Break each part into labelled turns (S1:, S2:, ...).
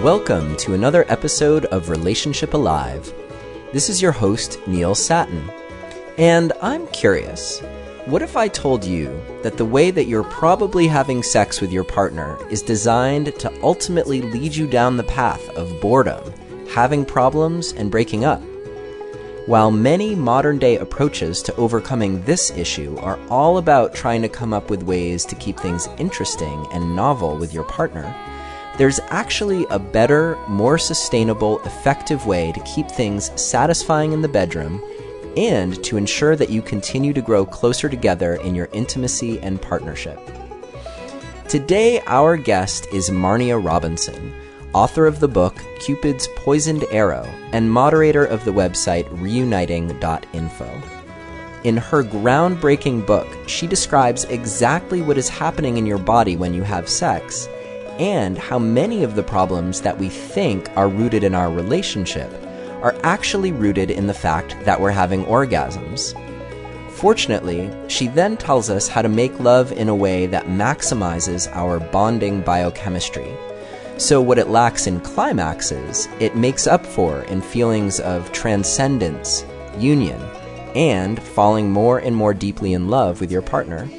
S1: Welcome to another episode of Relationship Alive. This is your host, Neil Satin. And I'm curious, what if I told you that the way that you're probably having sex with your partner is designed to ultimately lead you down the path of boredom, having problems, and breaking up? While many modern-day approaches to overcoming this issue are all about trying to come up with ways to keep things interesting and novel with your partner, there's actually a better, more sustainable, effective way to keep things satisfying in the bedroom and to ensure that you continue to grow closer together in your intimacy and partnership. Today, our guest is Marnia Robinson, author of the book Cupid's Poisoned Arrow and moderator of the website reuniting.info. In her groundbreaking book, she describes exactly what is happening in your body when you have sex and how many of the problems that we think are rooted in our relationship are actually rooted in the fact that we're having orgasms. Fortunately, she then tells us how to make love in a way that maximizes our bonding biochemistry. So what it lacks in climaxes, it makes up for in feelings of transcendence, union, and falling more and more deeply in love with your partner.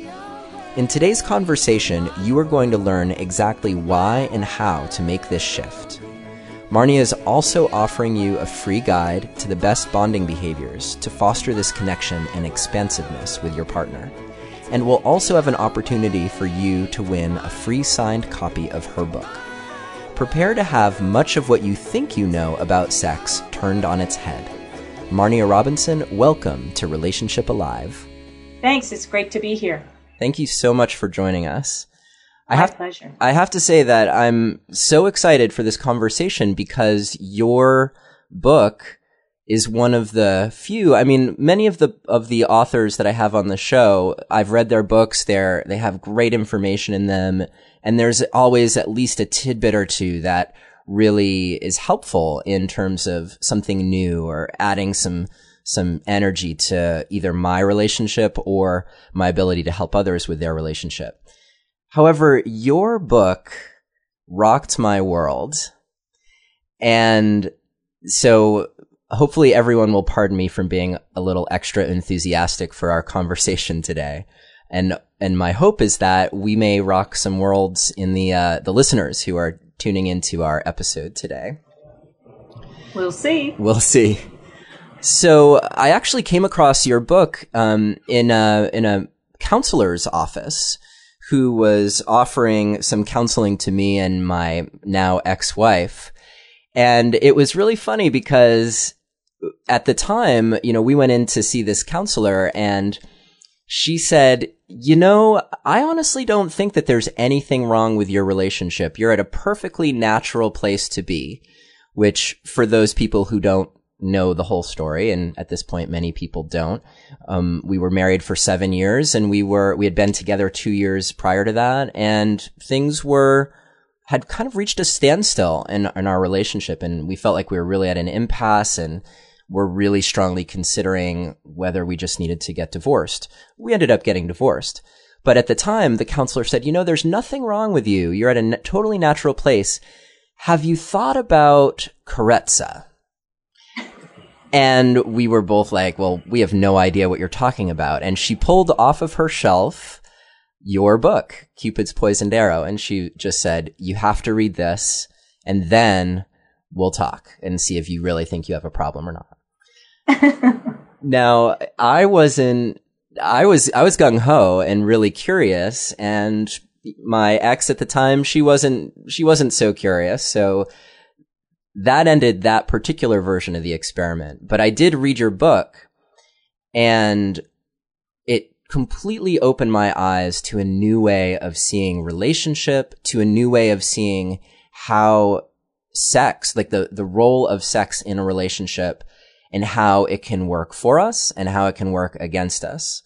S1: In today's conversation, you are going to learn exactly why and how to make this shift. Marnia is also offering you a free guide to the best bonding behaviors to foster this connection and expansiveness with your partner. And we'll also have an opportunity for you to win a free signed copy of her book. Prepare to have much of what you think you know about sex turned on its head. Marnia Robinson, welcome to Relationship Alive.
S2: Thanks, it's great to be here.
S1: Thank you so much for joining us.
S2: My pleasure.
S1: I have to say that I'm so excited for this conversation because your book is one of the few. I mean, many of the authors that I have on the show, I've read their books. They have great information in them, and there's always at least a tidbit or two that really is helpful in terms of something new or adding some energy to either my relationship or my ability to help others with their relationship. However, your book rocked my world. And so hopefully everyone will pardon me from being a little extra enthusiastic for our conversation today. And my hope is that we may rock some worlds in the listeners who are tuning into our episode today.
S2: We'll see.
S1: We'll see. So I actually came across your book in a counselor's office who was offering some counseling to me and my now ex-wife. And it was really funny because at the time, we went in to see this counselor and she said, I honestly don't think that there's anything wrong with your relationship. You're at a perfectly natural place to be, which for those people who don't know the whole story, and at this point many people don't, we were married for 7 years and we had been together 2 years prior to that, and things had kind of reached a standstill in our relationship, and we felt like we were really at an impasse and were really strongly considering whether we just needed to get divorced. We ended up getting divorced. But at the time, the counselor said, there's nothing wrong with you. You're at a totally natural place. Have you thought about karezza? And we were both like, well, we have no idea what you're talking about. And she pulled off of her shelf your book, Cupid's Poisoned Arrow. And she just said, you have to read this and then we'll talk and see if you really think you have a problem or not. Now, I was gung-ho and really curious, and my ex at the time, she wasn't so curious. So that ended that particular version of the experiment. But I did read your book, and it completely opened my eyes to a new way of seeing relationship, to a new way of seeing how sex, like the role of sex in a relationship, and how it can work for us and how it can work against us.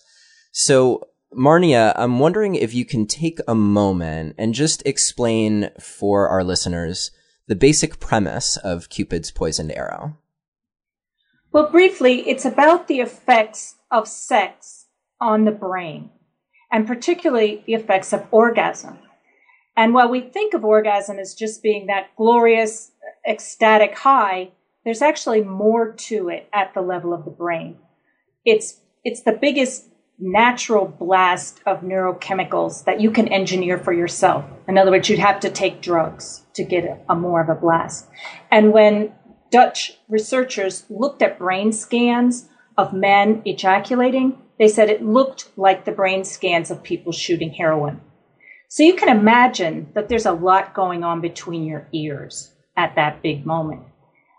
S1: So, Marnia, I'm wondering if you can take a moment and just explain for our listeners the basic premise of Cupid's Poisoned Arrow.
S2: Well, briefly, it's about the effects of sex on the brain, and particularly the effects of orgasm. And while we think of orgasm as just being that glorious ecstatic high, there's actually more to it at the level of the brain. It's the biggest natural blast of neurochemicals that you can engineer for yourself. In other words, you'd have to take drugs to get a more of a blast. And when Dutch researchers looked at brain scans of men ejaculating, they said it looked like the brain scans of people shooting heroin. So you can imagine that there's a lot going on between your ears at that big moment.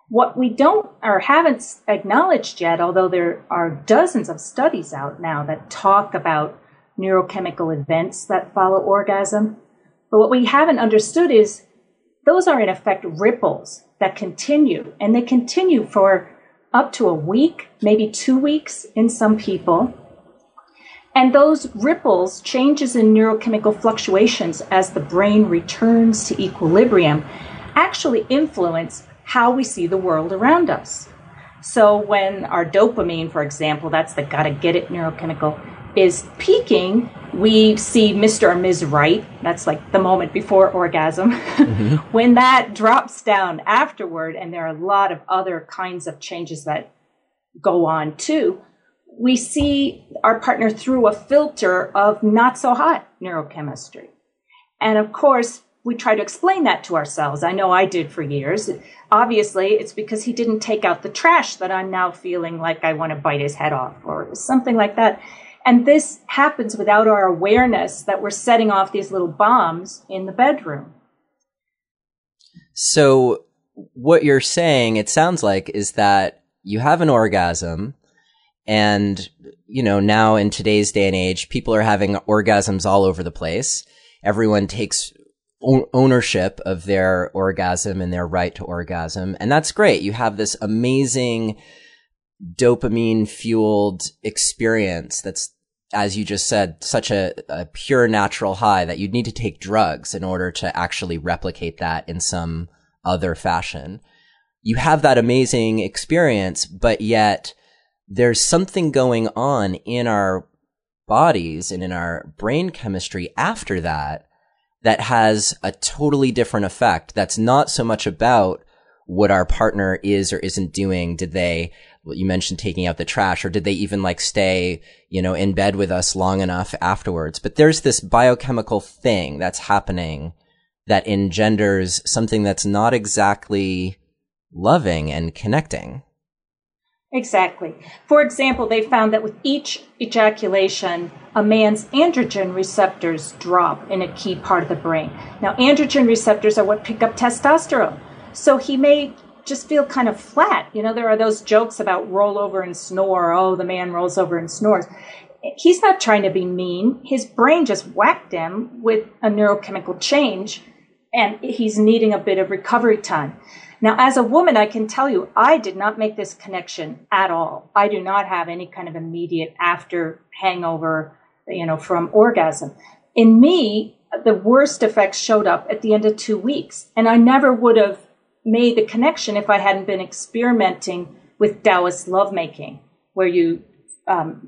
S2: What we don't or haven't acknowledged yet, although there are dozens of studies out now that talk about neurochemical events that follow orgasm, but what we haven't understood is those are in effect ripples that continue, and they continue for up to a week, maybe 2 weeks in some people. And those ripples, changes in neurochemical fluctuations as the brain returns to equilibrium, actually influence how we see the world around us. So when our dopamine, for example, that's the gotta get it neurochemical, is peaking, we see Mr. or Ms. Right. That's like the moment before orgasm. Mm-hmm. When that drops down afterward, and there are a lot of other kinds of changes that go on too, we see our partner through a filter of not so hot neurochemistry. And of course, we try to explain that to ourselves. I know I did for years. Obviously, it's because he didn't take out the trash that I'm now feeling like I want to bite his head off or something like that. And this happens without our awareness that we're setting off these little bombs in the bedroom.
S1: So what you're saying, it sounds like, is that you have an orgasm, and, you know, now in today's day and age, people are having orgasms all over the place. Everyone takes ownership of their orgasm and their right to orgasm. And that's great. You have this amazing dopamine fueled experience that's, as you just said, such a pure natural high that you'd need to take drugs in order to actually replicate that in some other fashion. You have that amazing experience, but yet there's something going on in our bodies and in our brain chemistry after that that has a totally different effect. That's not so much about what our partner is or isn't doing. Did they, well, you mentioned taking out the trash, or did they even like stay, you know, in bed with us long enough afterwards? But there's this biochemical thing that's happening that engenders something that's not exactly loving and connecting.
S2: Exactly. For example, they found that with each ejaculation, a man's androgen receptors drop in a key part of the brain. Now, androgen receptors are what pick up testosterone. So he may just feel kind of flat. You know, there are those jokes about roll over and snore. Oh, the man rolls over and snores. He's not trying to be mean. His brain just whacked him with a neurochemical change, and he's needing a bit of recovery time. Now, as a woman, I can tell you, I did not make this connection at all. I do not have any kind of immediate after hangover, you know, from orgasm. In me, the worst effects showed up at the end of 2 weeks. And I never would have made the connection if I hadn't been experimenting with Taoist lovemaking, where you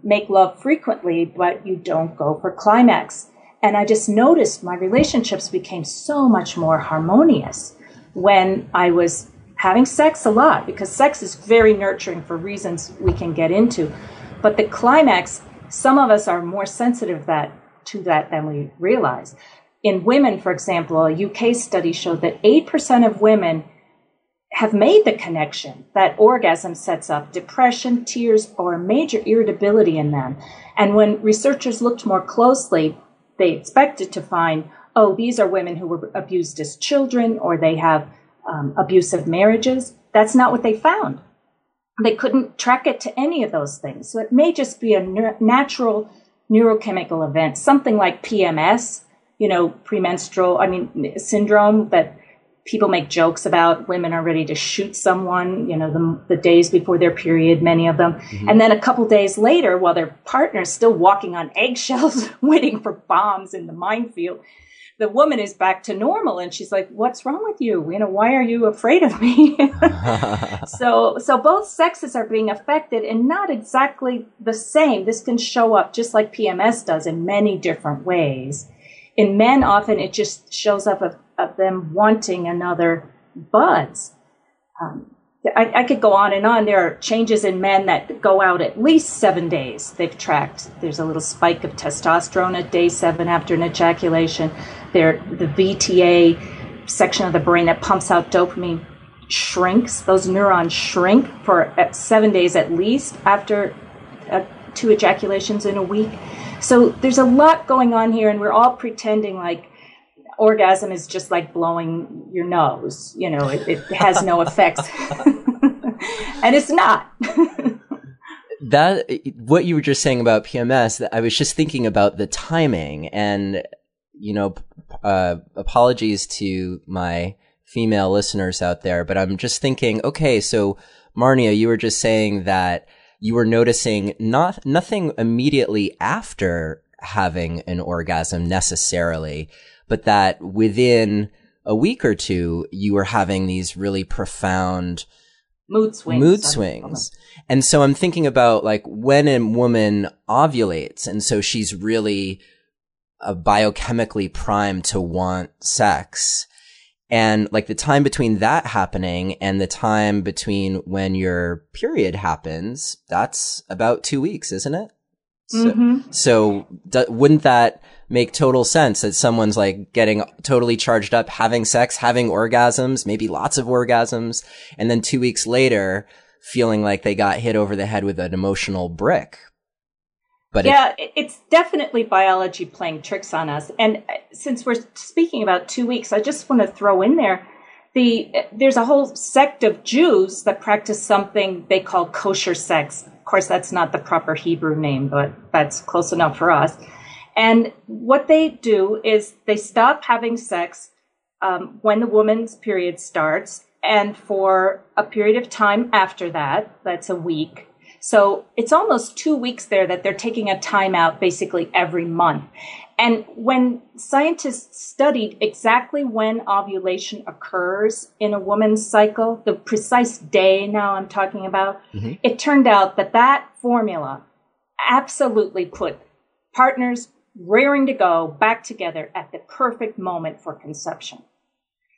S2: make love frequently, but you don't go for climax. And I just noticed my relationships became so much more harmonious when I was having sex a lot, because sex is very nurturing for reasons we can get into. But the climax, some of us are more sensitive to that than we realize. In women, for example, a UK study showed that 8% of women have made the connection that orgasm sets up depression, tears, or major irritability in them. And when researchers looked more closely, they expected to find, oh, these are women who were abused as children, or they have abusive marriages. That's not what they found. They couldn't track it to any of those things. So it may just be a natural neurochemical event, something like PMS, you know, syndrome that people make jokes about. Women are ready to shoot someone, you know, the days before their period, many of them. Mm-hmm. And then a couple days later, while their partner's still walking on eggshells, waiting for bombs in the minefield, the woman is back to normal, and she's like, what's wrong with you? You know, why are you afraid of me? So both sexes are being affected, and not exactly the same. This can show up just like PMS does in many different ways. In men, often it just shows up of them wanting another buzz. I could go on and on. There are changes in men that go out at least 7 days. They've tracked. There's a little spike of testosterone at day 7 after an ejaculation. The VTA section of the brain that pumps out dopamine shrinks. Those neurons shrink for 7 days at least after 2 ejaculations in a week. So there's a lot going on here, and we're all pretending like orgasm is just like blowing your nose. You know, it has no effects. And it's not.
S1: That, what you were just saying about PMS, I was just thinking about the timing, and, you know, apologies to my female listeners out there, but I'm just thinking, okay, so Marnia, you were just saying that you were noticing nothing immediately after having an orgasm necessarily, but that within a week or two, you were having these really profound mood swings. And so I'm thinking about like when a woman ovulates, and so she's really biochemically primed to want sex. And like the time between that happening and the time between when your period happens, that's about 2 weeks, isn't it? So wouldn't that make total sense that someone's like getting totally charged up, having sex, having orgasms, maybe lots of orgasms, and then 2 weeks later feeling like they got hit over the head with an emotional brick? But
S2: yeah, it's definitely biology playing tricks on us. And since we're speaking about 2 weeks, I just want to throw in there, there's a whole sect of Jews that practice something they call kosher sex. Of course, that's not the proper Hebrew name, but that's close enough for us. And what they do is they stop having sex when the woman's period starts, and for a period of time after that, that's a week. So it's almost 2 weeks there that they're taking a time out basically every month. And when scientists studied exactly when ovulation occurs in a woman's cycle, the precise day now I'm talking about, it turned out that formula absolutely put partners raring to go back together at the perfect moment for conception.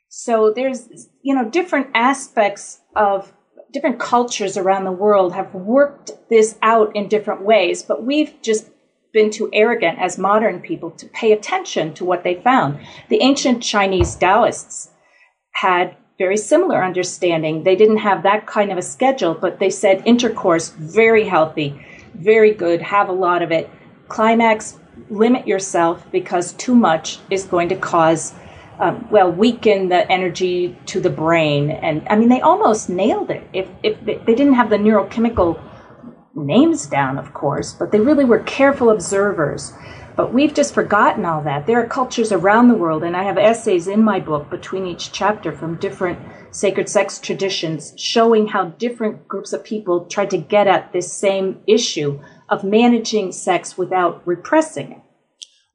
S2: So there's, you know, different aspects of different cultures around the world have worked this out in different ways, but we've just been too arrogant as modern people to pay attention to what they found. The ancient Chinese Taoists had very similar understanding. They didn't have that kind of a schedule, but they said intercourse, very healthy, very good, have a lot of it. Climax, limit yourself because too much is going to cause weaken the energy to the brain. And I mean, they almost nailed it. If they didn't have the neurochemical names down, of course, but they really were careful observers. But we've just forgotten all that. There are cultures around the world, and I have essays in my book between each chapter from different sacred sex traditions showing how different groups of people tried to get at this same issue of managing sex without repressing it.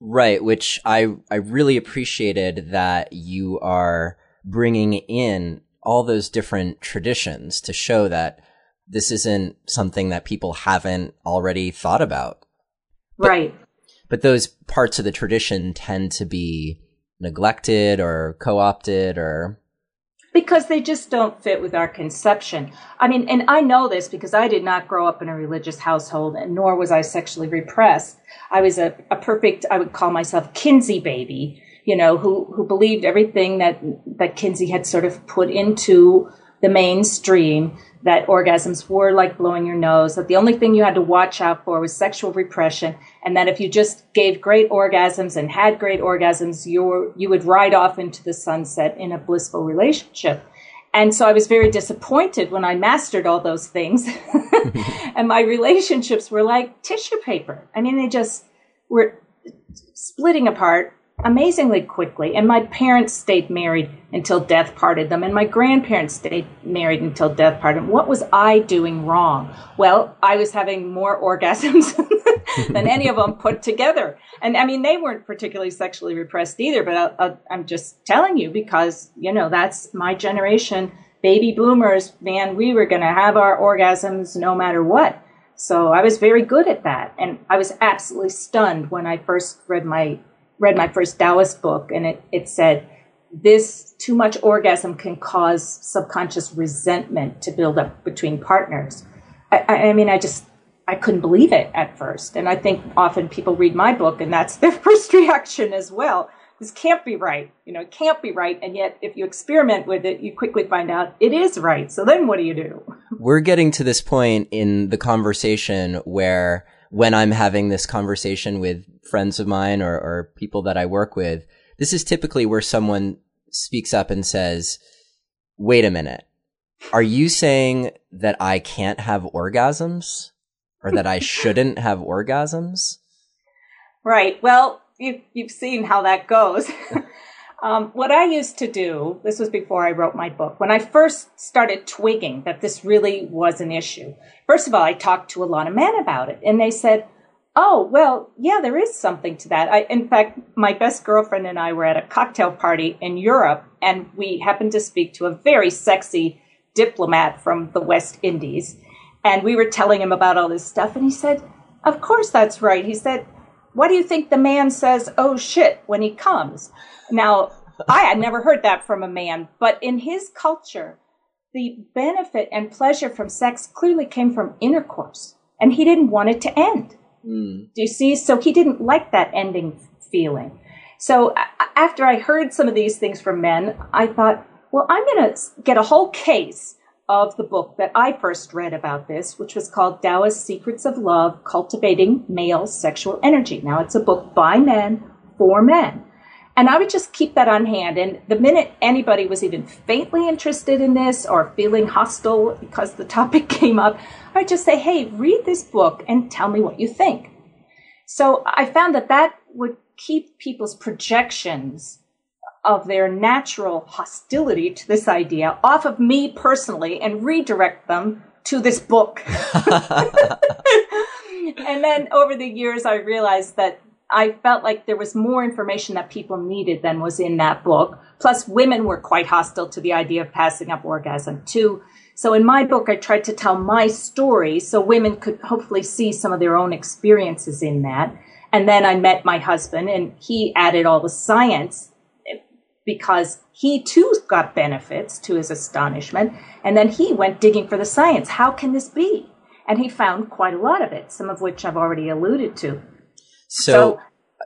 S1: Right, which I really appreciated that you are bringing in all those different traditions to show that this isn't something that people haven't already thought about.
S2: Right.
S1: But those parts of the tradition tend to be neglected or co-opted or...
S2: Because they just don't fit with our conception. I mean, and I know this because I did not grow up in a religious household, and nor was I sexually repressed. I was a perfect, I would call myself Kinsey baby, you know, who believed everything that Kinsey had sort of put into the mainstream, that orgasms were like blowing your nose, that the only thing you had to watch out for was sexual repression, and that if you just gave great orgasms and had great orgasms, you would ride off into the sunset in a blissful relationship. And so I was very disappointed when I mastered all those things. And my relationships were like tissue paper. I mean, they just were splitting apart amazingly quickly. And my parents stayed married until death parted them. And my grandparents stayed married until death parted them. What was I doing wrong? Well, I was having more orgasms than any of them put together. And I mean, they weren't particularly sexually repressed either, but I'm just telling you because, you know, that's my generation. Baby boomers, man, we were going to have our orgasms no matter what. So I was very good at that. And I was absolutely stunned when I first read my first Taoist book, and it said, this too much orgasm can cause subconscious resentment to build up between partners. I couldn't believe it at first. And I think often people read my book and that's their first reaction as well. This can't be right. It can't be right. And yet if you experiment with it, you quickly find out it is right. So then what do you do?
S1: We're getting to this point in the conversation where when I'm having this conversation with friends of mine or people that I work with, this is typically where someone speaks up and says, wait a minute, are you saying that I can't have orgasms or that I shouldn't have orgasms?
S2: Right. Well, you've seen how that goes. What I used to do, this was before I wrote my book, when I first started twigging that this really was an issue. First of all, I talked to a lot of men about it, and they said, oh, well, yeah, there is something to that. In fact, my best girlfriend and I were at a cocktail party in Europe, and we happened to speak to a very sexy diplomat from the West Indies. And we were telling him about all this stuff, and he said, of course that's right. He said, why do you think the man says, oh, shit, when he comes? Now, I had never heard that from a man, but in his culture, the benefit and pleasure from sex clearly came from intercourse, and he didn't want it to end. Do you see? So he didn't like that ending feeling. So after I heard some of these things from men, I thought, well, I'm going to get a whole case of the book that I first read about this, which was called Taoist Secrets of Love, Cultivating Male Sexual Energy. Now, it's a book by men for men. And I would just keep that on hand. And the minute anybody was even faintly interested in this or feeling hostile because the topic came up, I'd just say, hey, read this book and tell me what you think. So I found that would keep people's projections of their natural hostility to this idea off of me personally and redirect them to this book. And then over the years, I realized that I felt like there was more information that people needed than was in that book. Plus, women were quite hostile to the idea of passing up orgasm, too. So in my book, I tried to tell my story so women could hopefully see some of their own experiences in that. And then I met my husband, and he added all the science because he, too, got benefits, to his astonishment. And then he went digging for the science. How can this be? And he found quite a lot of it, some of which I've already alluded to. So,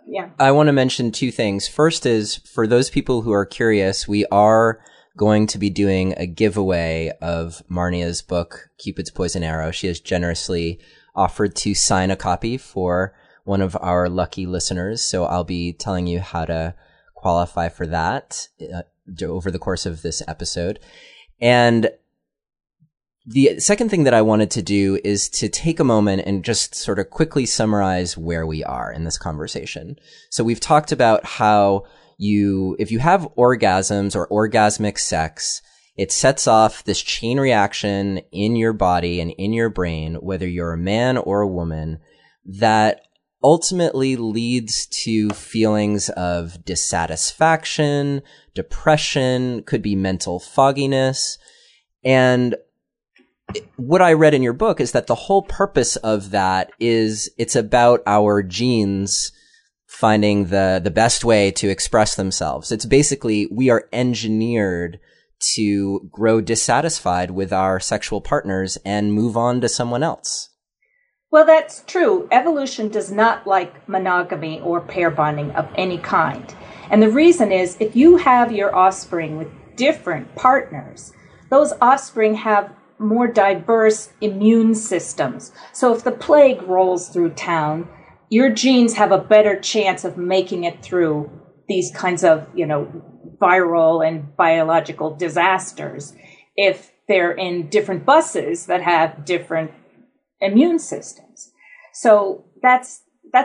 S2: yeah. I
S1: want to mention two things. First is, for those people who are curious, we are going to be doing a giveaway of Marnia's book, Cupid's Poison Arrow. She has generously offered to sign a copy for one of our lucky listeners. So I'll be telling you how to qualify for that over the course of this episode. And the second thing that I wanted to do is to take a moment and just sort of quickly summarize where we are in this conversation. So we've talked about how if you have orgasms or orgasmic sex, it sets off this chain reaction in your body and in your brain, whether you're a man or a woman, that ultimately leads to feelings of dissatisfaction, depression, could be mental fogginess. And what I read in your book is that the whole purpose of that is it's about our genes finding the best way to express themselves. It's basically we are engineered to grow dissatisfied with our sexual partners and move on to someone else.
S2: Well, that's true. Evolution does not like monogamy or pair bonding of any kind. And the reason is if you have your offspring with different partners, those offspring have more diverse immune systems. So if the plague rolls through town, your genes have a better chance of making it through these kinds of, viral and biological disasters if they're in different buses that have different immune systems. So that's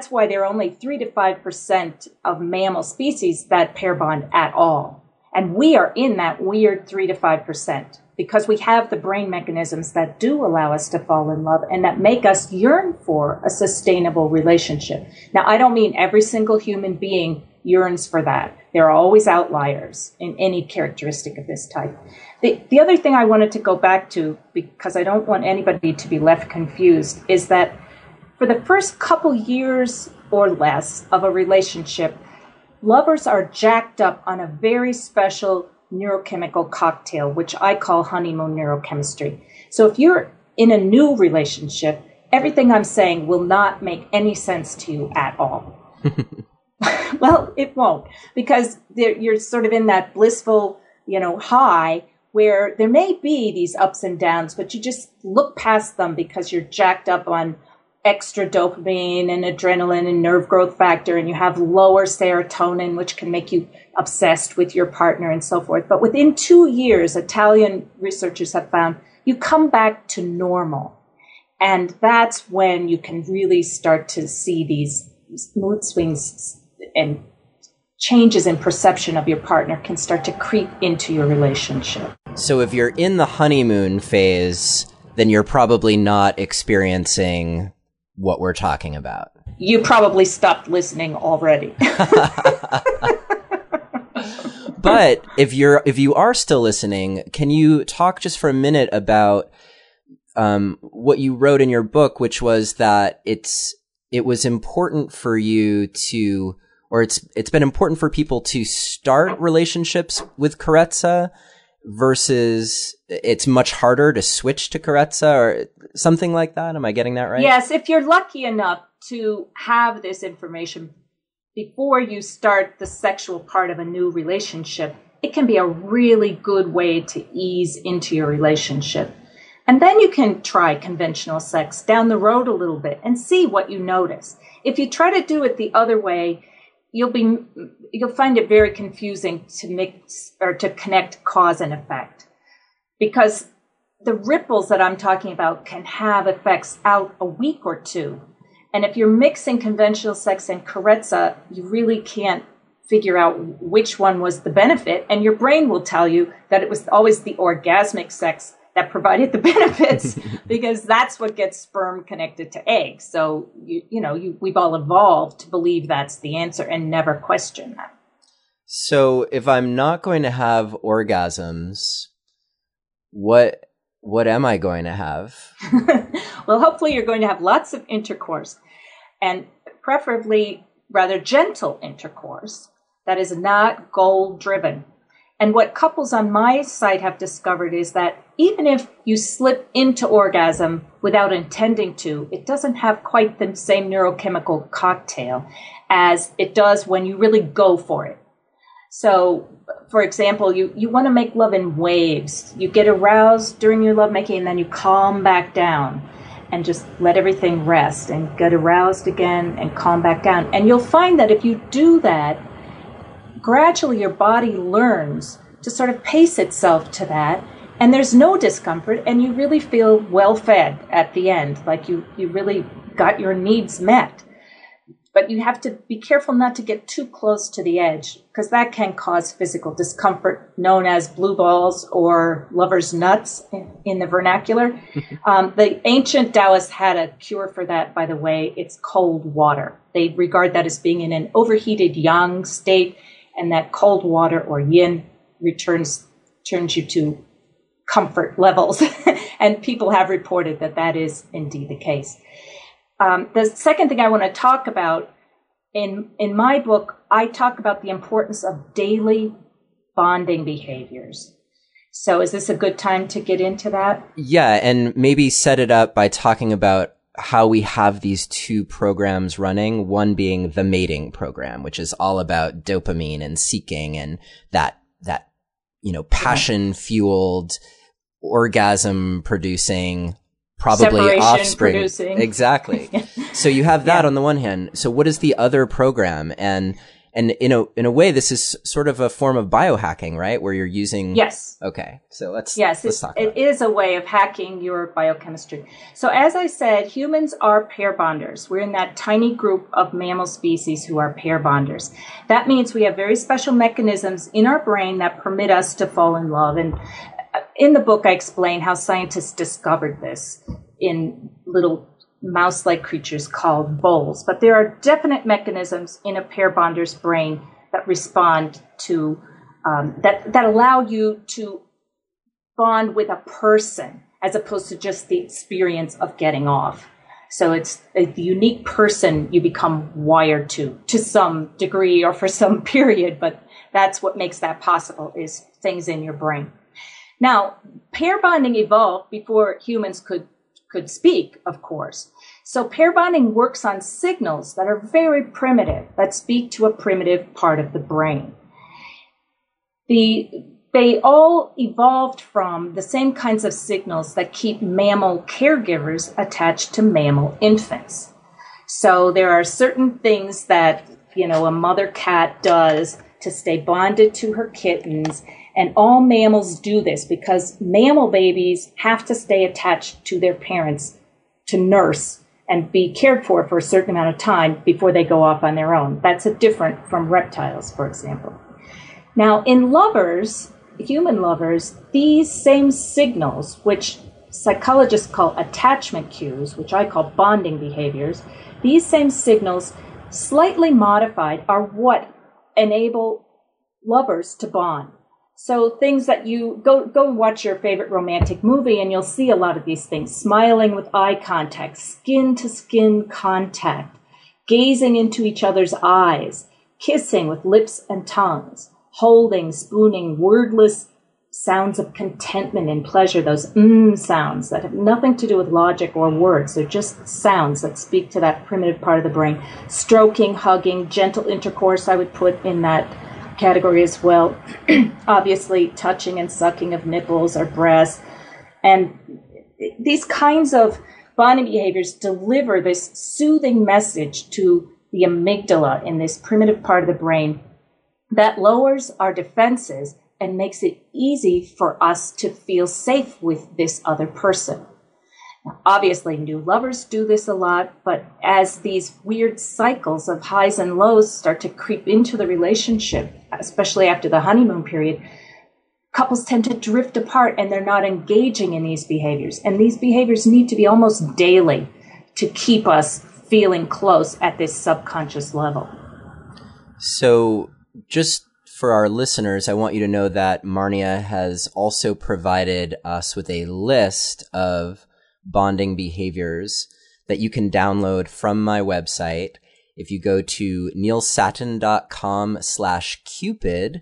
S2: why there are only 3 to 5% of mammal species that pair bond at all. And we are in that weird 3 to 5%. Because we have the brain mechanisms that do allow us to fall in love and that make us yearn for a sustainable relationship. Now, I don't mean every single human being yearns for that. There are always outliers in any characteristic of this type. The other thing I wanted to go back to, because I don't want anybody to be left confused, is that for the first couple years or less of a relationship, lovers are jacked up on a very special neurochemical cocktail, which I call honeymoon neurochemistry. So if you're in a new relationship, everything I'm saying will not make any sense to you at all. Well, it won't, because you're sort of in that blissful, high where there may be these ups and downs, but you just look past them because you're jacked up on extra dopamine and adrenaline and nerve growth factor, and you have lower serotonin, which can make you obsessed with your partner and so forth. But within 2 years, Italian researchers have found you come back to normal. And that's when you can really start to see these mood swings and changes in perception of your partner can start to creep into your relationship.
S1: So if you're in the honeymoon phase, then you're probably not experiencing what we're talking about.
S2: You probably stopped listening already.
S1: But if you are still listening, can you talk just for a minute about what you wrote in your book, which was that it was important for you to, or it's been important for people to start relationships with karezza versus it's much harder to switch to karezza or something like that. Am I getting that right?
S2: Yes, if you're lucky enough to have this information before you start the sexual part of a new relationship, it can be a really good way to ease into your relationship. And then you can try conventional sex down the road a little bit and see what you notice. If you try to do it the other way, you'll find it very confusing to mix or to connect cause and effect, because the ripples that I'm talking about can have effects out a week or two. And if you're mixing conventional sex and karezza, you really can't figure out which one was the benefit. And your brain will tell you that it was always the orgasmic sex that provided the benefits, because that's what gets sperm connected to egg. So, we've all evolved to believe that's the answer and never question that.
S1: So if I'm not going to have orgasms, what am I going to have?
S2: Well, hopefully you're going to have lots of intercourse, and preferably rather gentle intercourse that is not goal-driven. And what couples on my site have discovered is that even if you slip into orgasm without intending to, it doesn't have quite the same neurochemical cocktail as it does when you really go for it. So, for example, you want to make love in waves. You get aroused during your lovemaking, and then you calm back down and just let everything rest and get aroused again and calm back down. And you'll find that if you do that, gradually your body learns to sort of pace itself to that, and there's no discomfort, and you really feel well fed at the end, like you really got your needs met. But you have to be careful not to get too close to the edge, because that can cause physical discomfort, known as blue balls or lover's nuts in the vernacular. The ancient Taoists had a cure for that, by the way. It's cold water. They regard that as being in an overheated yang state, and that cold water, or yin, turns you to comfort levels. And people have reported that that is indeed the case. The second thing I want to talk about, in my book, I talk about the importance of daily bonding behaviors. So is this a good time to get into that?
S1: Yeah, and maybe set it up by talking about how we have these two programs running, one being the mating program, which is all about dopamine and seeking and that passion-fueled, orgasm-producing, probably
S2: separation
S1: offspring.
S2: Producing.
S1: Exactly. So you have that on the one hand. So what is the other program? And in a way, this is sort of a form of biohacking, right? Where you're using.
S2: Yes.
S1: Okay. So let's
S2: talk about it. It is a way of hacking your biochemistry. So as I said, humans are pair bonders. We're in that tiny group of mammal species who are pair bonders. That means we have very special mechanisms in our brain that permit us to fall in love. And in the book, I explain how scientists discovered this in little mouse-like creatures called voles. But there are definite mechanisms in a pair bonder's brain that respond to, that allow you to bond with a person as opposed to just the experience of getting off. So it's a unique person you become wired to some degree or for some period, but that's what makes that possible, is things in your brain. Now, pair bonding evolved before humans could speak, of course. So pair bonding works on signals that are very primitive, that speak to a primitive part of the brain. They all evolved from the same kinds of signals that keep mammal caregivers attached to mammal infants. So there are certain things that, a mother cat does to stay bonded to her kittens, and all mammals do this because mammal babies have to stay attached to their parents to nurse and be cared for a certain amount of time before they go off on their own. That's different from reptiles, for example. Now, in human lovers, these same signals, which psychologists call attachment cues, which I call bonding behaviors, these same signals, slightly modified, are what enable lovers to bond. So things that you go watch your favorite romantic movie and you'll see a lot of these things: smiling with eye contact, skin to skin contact, gazing into each other's eyes, kissing with lips and tongues, holding, spooning, wordless sounds of contentment and pleasure, those sounds that have nothing to do with logic or words. They're just sounds that speak to that primitive part of the brain. Stroking, hugging, gentle intercourse I would put in that category as well. Obviously, touching and sucking of nipples or breasts. And these kinds of bonding behaviors deliver this soothing message to the amygdala in this primitive part of the brain that lowers our defenses and makes it easy for us to feel safe with this other person. Now, obviously, new lovers do this a lot, but as these weird cycles of highs and lows start to creep into the relationship, especially after the honeymoon period, couples tend to drift apart and they're not engaging in these behaviors. And these behaviors need to be almost daily to keep us feeling close at this subconscious level.
S1: So just for our listeners, I want you to know that Marnia has also provided us with a list of bonding behaviors that you can download from my website. If you go to neilsattin.com/Cupid,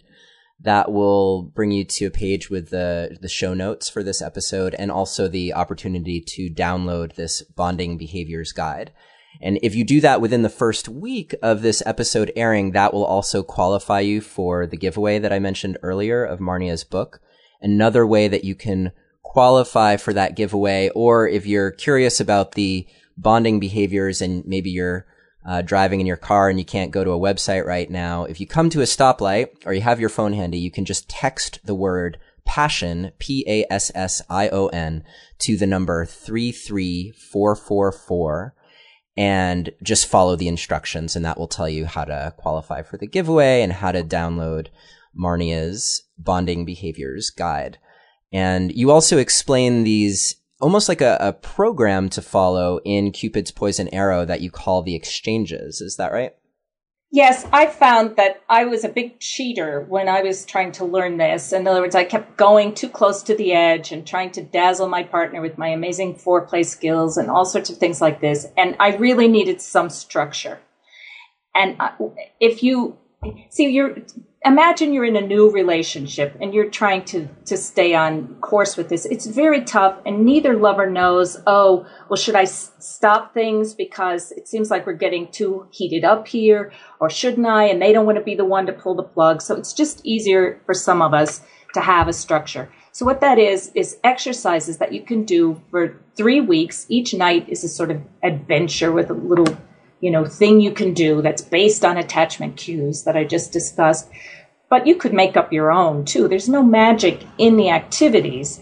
S1: that will bring you to a page with the show notes for this episode and also the opportunity to download this bonding behaviors guide. And if you do that within the first week of this episode airing, that will also qualify you for the giveaway that I mentioned earlier of Marnia's book. Another way that you can qualify for that giveaway, or if you're curious about the bonding behaviors and maybe you're driving in your car and you can't go to a website right now, if you come to a stoplight or you have your phone handy, you can just text the word passion, PASSION, to the number 33444 and just follow the instructions, and that will tell you how to qualify for the giveaway and how to download Marnia's bonding behaviors guide. And you also explain these almost like a program to follow in Cupid's Poison Arrow that you call the exchanges. Is that right?
S2: Yes, I found that I was a big cheater when I was trying to learn this. In other words, I kept going too close to the edge and trying to dazzle my partner with my amazing foreplay skills and all sorts of things like this. And I really needed some structure. And if you imagine you're in a new relationship and you're trying to stay on course with this. It's very tough, and neither lover knows, oh, well, should I stop things because it seems like we're getting too heated up here, or shouldn't I? And they don't want to be the one to pull the plug. So it's just easier for some of us to have a structure. So what that is exercises that you can do for 3 weeks. Each night is a sort of adventure with a little thing you can do that's based on attachment cues that I just discussed. But you could make up your own, too. There's no magic in the activities.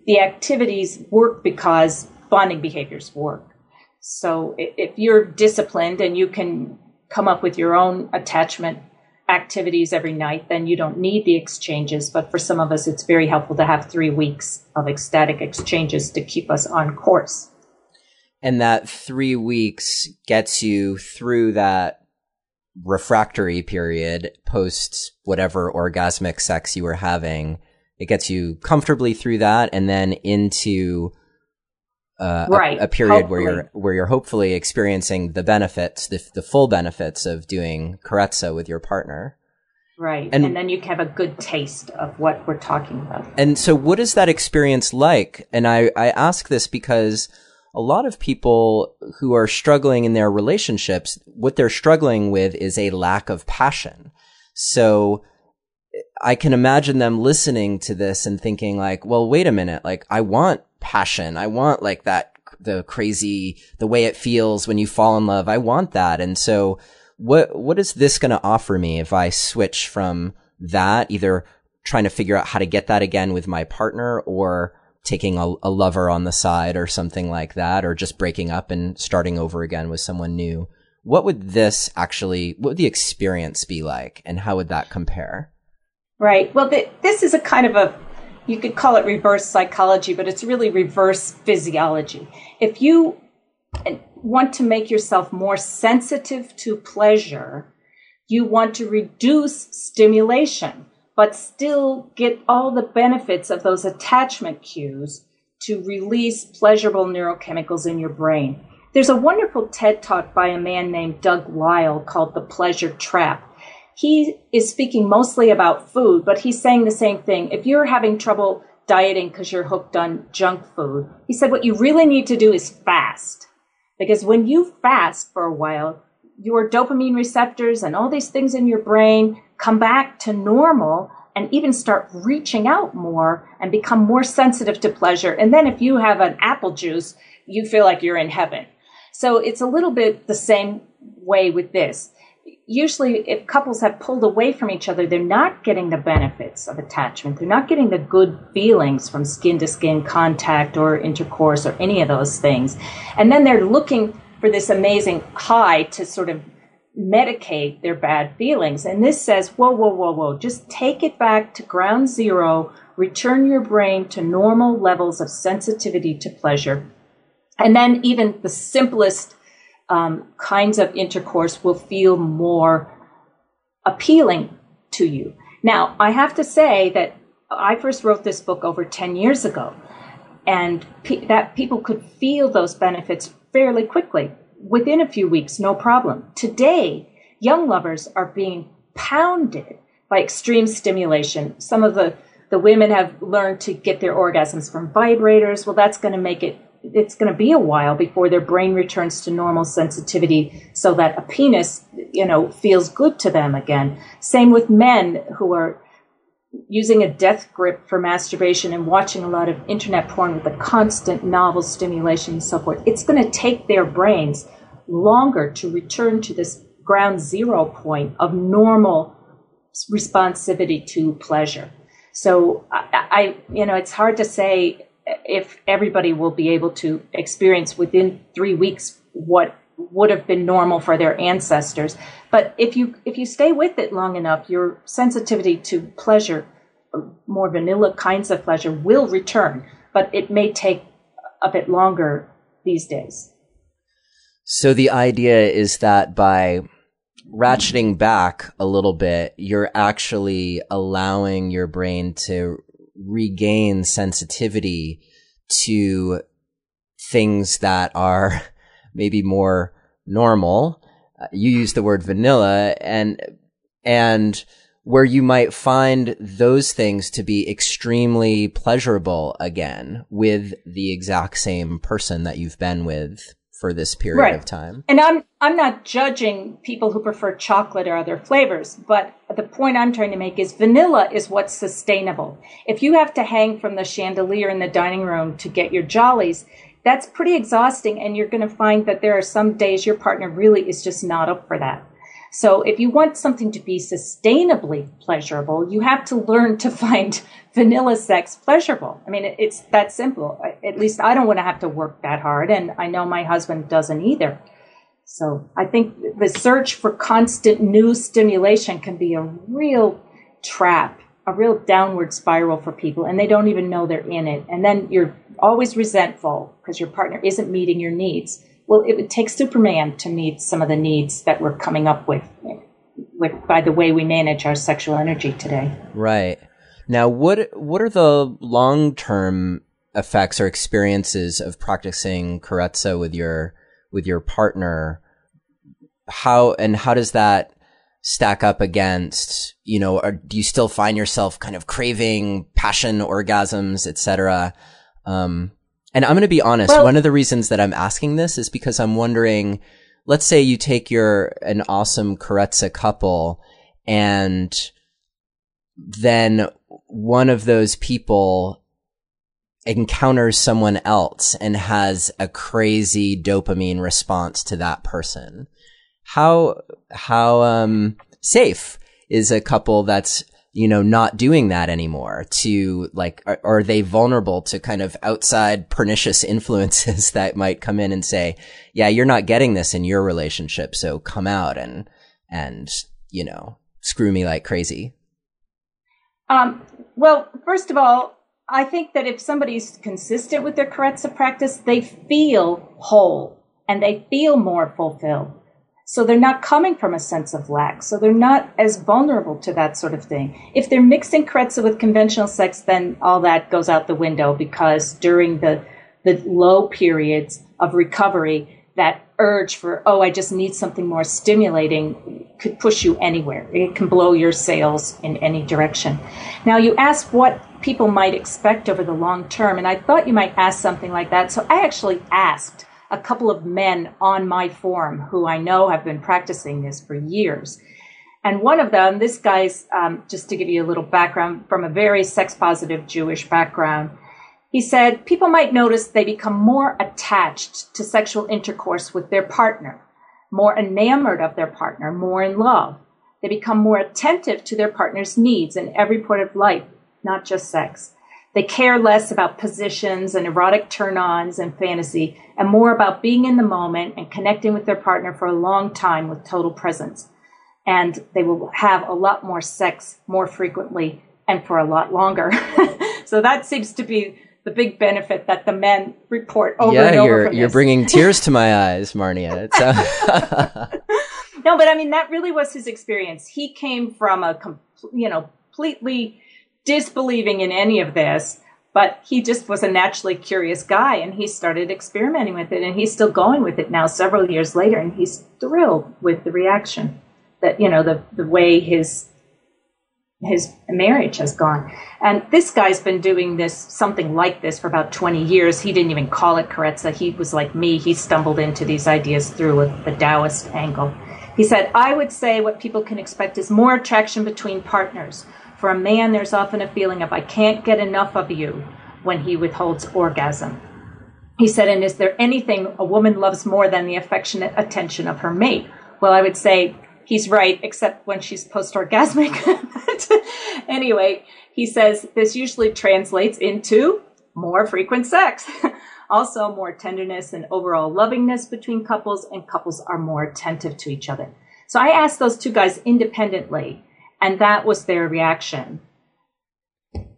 S2: The activities work because bonding behaviors work. So if you're disciplined and you can come up with your own attachment activities every night, then you don't need the exchanges. But for some of us, it's very helpful to have 3 weeks of ecstatic exchanges to keep us on course.
S1: And that 3 weeks gets you through that refractory period post whatever orgasmic sex you were having. It gets you comfortably through that and then into
S2: Right.
S1: a period
S2: Hopefully.
S1: where you're hopefully experiencing the benefits, the full benefits of doing karezza with your partner.
S2: Right. And then you can have a good taste of what we're talking about.
S1: And so what is that experience like? And I ask this because a lot of people who are struggling in their relationships, what they're struggling with is a lack of passion. So I can imagine them listening to this and thinking like, well, wait a minute, like I want passion. I want like that, the way it feels when you fall in love. I want that. And so what is this going to offer me if I switch from that, either trying to figure out how to get that again with my partner or taking a lover on the side or something like that, or just breaking up and starting over again with someone new? What would the experience be like, and how would that compare?
S2: Right. Well, this is a kind of you could call it reverse psychology, but it's really reverse physiology. If you want to make yourself more sensitive to pleasure, you want to reduce stimulation, but still get all the benefits of those attachment cues to release pleasurable neurochemicals in your brain. There's a wonderful TED Talk by a man named Doug Weil called The Pleasure Trap. He is speaking mostly about food, but he's saying the same thing. If you're having trouble dieting because you're hooked on junk food, he said what you really need to do is fast. Because when you fast for a while, your dopamine receptors and all these things in your brain come back to normal and even start reaching out more and become more sensitive to pleasure. And then if you have an apple juice, you feel like you're in heaven. So it's a little bit the same way with this. Usually if couples have pulled away from each other, they're not getting the benefits of attachment. They're not getting the good feelings from skin to skin contact or intercourse or any of those things. And then they're looking for this amazing high to sort of medicate their bad feelings. And this says, whoa, just take it back to ground zero, return your brain to normal levels of sensitivity to pleasure. And then even the simplest kinds of intercourse will feel more appealing to you. Now, I have to say that I first wrote this book over 10 years ago, and that people could feel those benefits fairly quickly. Within a few weeks, no problem. Today, young lovers are being pounded by extreme stimulation. Some of the women have learned to get their orgasms from vibrators. Well, that's going to make it's going to be a while before their brain returns to normal sensitivity so that a penis, feels good to them again. Same with men who are using a death grip for masturbation and watching a lot of internet porn with a constant novel stimulation and so forth. It's going to take their brains longer to return to this ground zero point of normal responsivity to pleasure. So it's hard to say if everybody will be able to experience within 3 weeks what would have been normal for their ancestors. But if you stay with it long enough, your sensitivity to pleasure, more vanilla kinds of pleasure, will return. But it may take a bit longer these days.
S1: So the idea is that by ratcheting back a little bit, you're actually allowing your brain to regain sensitivity to things that are maybe more normal. You use the word vanilla, and where you might find those things to be extremely pleasurable again with the exact same person that you've been with for this period of time.
S2: And I'm not judging people who prefer chocolate or other flavors, but the point I'm trying to make is vanilla is what's sustainable. If you have to hang from the chandelier in the dining room to get your jollies, that's pretty exhausting, and you're going to find that there are some days your partner really is just not up for that. So if you want something to be sustainably pleasurable, you have to learn to find vanilla sex pleasurable. I mean, it's that simple. At least I don't want to have to work that hard, and I know my husband doesn't either. So I think the search for constant new stimulation can be a real trap, a real downward spiral for people, and they don't even know they're in it. And then you're always resentful because your partner isn't meeting your needs. Well, it would take Superman to meet some of the needs that we're coming up with by the way we manage our sexual energy today.
S1: Right. Now, what are the long-term effects or experiences of practicing karezza with your partner, how does that stack up against, or do you still find yourself kind of craving passion, orgasms, etc.? And I'm going to be honest, one of the reasons that I'm asking this is because I'm wondering, let's say you take an awesome karezza couple, and then one of those people encounters someone else and has a crazy dopamine response to that person. How safe is a couple that's, not doing that anymore to are they vulnerable to kind of outside pernicious influences that might come in and say, yeah, you're not getting this in your relationship, so come out and screw me like crazy?
S2: Well, first of all, I think that if somebody's consistent with their karezza practice, they feel whole and they feel more fulfilled. So they're not coming from a sense of lack. So they're not as vulnerable to that sort of thing. If they're mixing karezza with conventional sex, then all that goes out the window, because during the low periods of recovery, that urge for, I just need something more stimulating could push you anywhere. It can blow your sails in any direction. Now, you asked what people might expect over the long term, and I thought you might ask something like that. So I actually asked a couple of men on my forum who I know have been practicing this for years. And one of them, this guy's, just to give you a little background, from a very sex-positive Jewish background, he said people might notice they become more attached to sexual intercourse with their partner, more enamored of their partner, more in love. They become more attentive to their partner's needs in every part of life, not just sex. They care less about positions and erotic turn-ons and fantasy, and more about being in the moment and connecting with their partner for a long time with total presence. And they will have a lot more sex more frequently and for a lot longer. So that seems to be the big benefit that the men report over and over.
S1: You're bringing tears to my eyes, Marnia.
S2: No, but I mean, that really was his experience. He came from a, completely disbelieving in any of this, but he just was a naturally curious guy, and he started experimenting with it, and he's still going with it now several years later, and he's thrilled with the reaction that, the way his marriage has gone. And this guy's been doing something like this for about 20 years. He didn't even call it karezza. He was like me. He stumbled into these ideas through the Taoist angle. He said, I would say what people can expect is more attraction between partners. For a man, there's often a feeling of, I can't get enough of you, when he withholds orgasm. He said, and is there anything a woman loves more than the affectionate attention of her mate? Well, I would say he's right, except when she's post-orgasmic. Anyway, he says this usually translates into more frequent sex. Also, more tenderness and overall lovingness between couples, and couples are more attentive to each other. So I asked those two guys independently, and that was their reaction.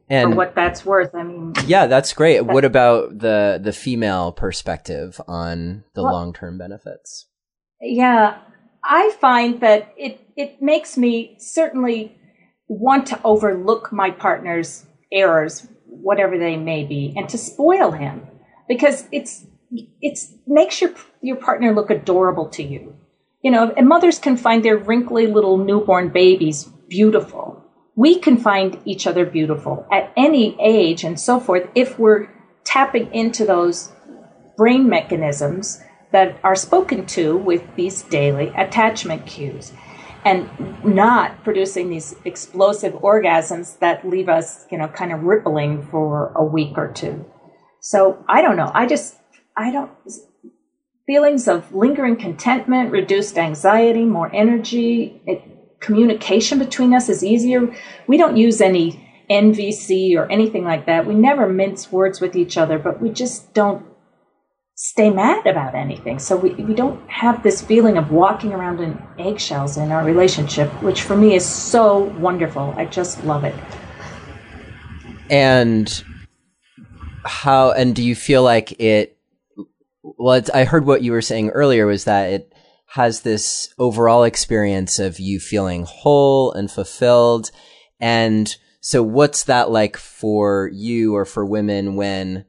S2: And for what that's worth, I mean... Yeah,
S1: that's great. What about the female perspective on the long-term benefits?
S2: Yeah, I find that it makes me certainly want to overlook my partner's errors, whatever they may be, and to spoil him, because it makes your partner look adorable to you. And mothers can find their wrinkly little newborn babies beautiful. We can find each other beautiful at any age and so forth if we're tapping into those brain mechanisms that are spoken to with these daily attachment cues, and not producing these explosive orgasms that leave us, kind of rippling for a week or two. So I don't know. Feelings of lingering contentment, reduced anxiety, more energy, communication between us is easier. We don't use any NVC or anything like that. We never mince words with each other, but we just don't stay mad about anything. So we don't have this feeling of walking around in eggshells in our relationship, which for me is so wonderful. I just love it.
S1: And do you feel like I heard what you were saying earlier was that it has this overall experience of you feeling whole and fulfilled. And so what's that like for you or for women when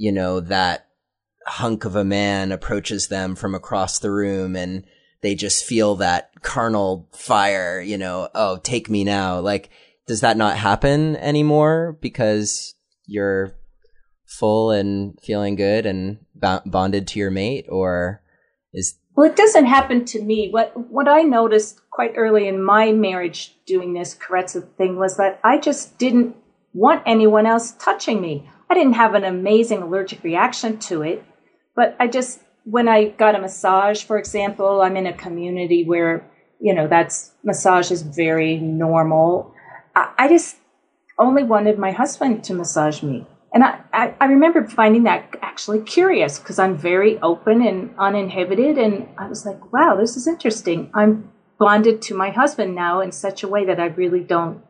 S1: that hunk of a man approaches them from across the room and they just feel that carnal fire, oh, take me now. Like, does that not happen anymore because you're full and feeling good and bonded to your mate, or is...
S2: Well, it doesn't happen to me. What I noticed quite early in my marriage doing this karezza thing was that I just didn't want anyone else touching me. I didn't have an amazing allergic reaction to it, but when I got a massage, for example, I'm in a community where, massage is very normal. I just only wanted my husband to massage me. And I remember finding that actually curious because I'm very open and uninhibited. And I was like, wow, this is interesting. I'm bonded to my husband now in such a way that I really don't,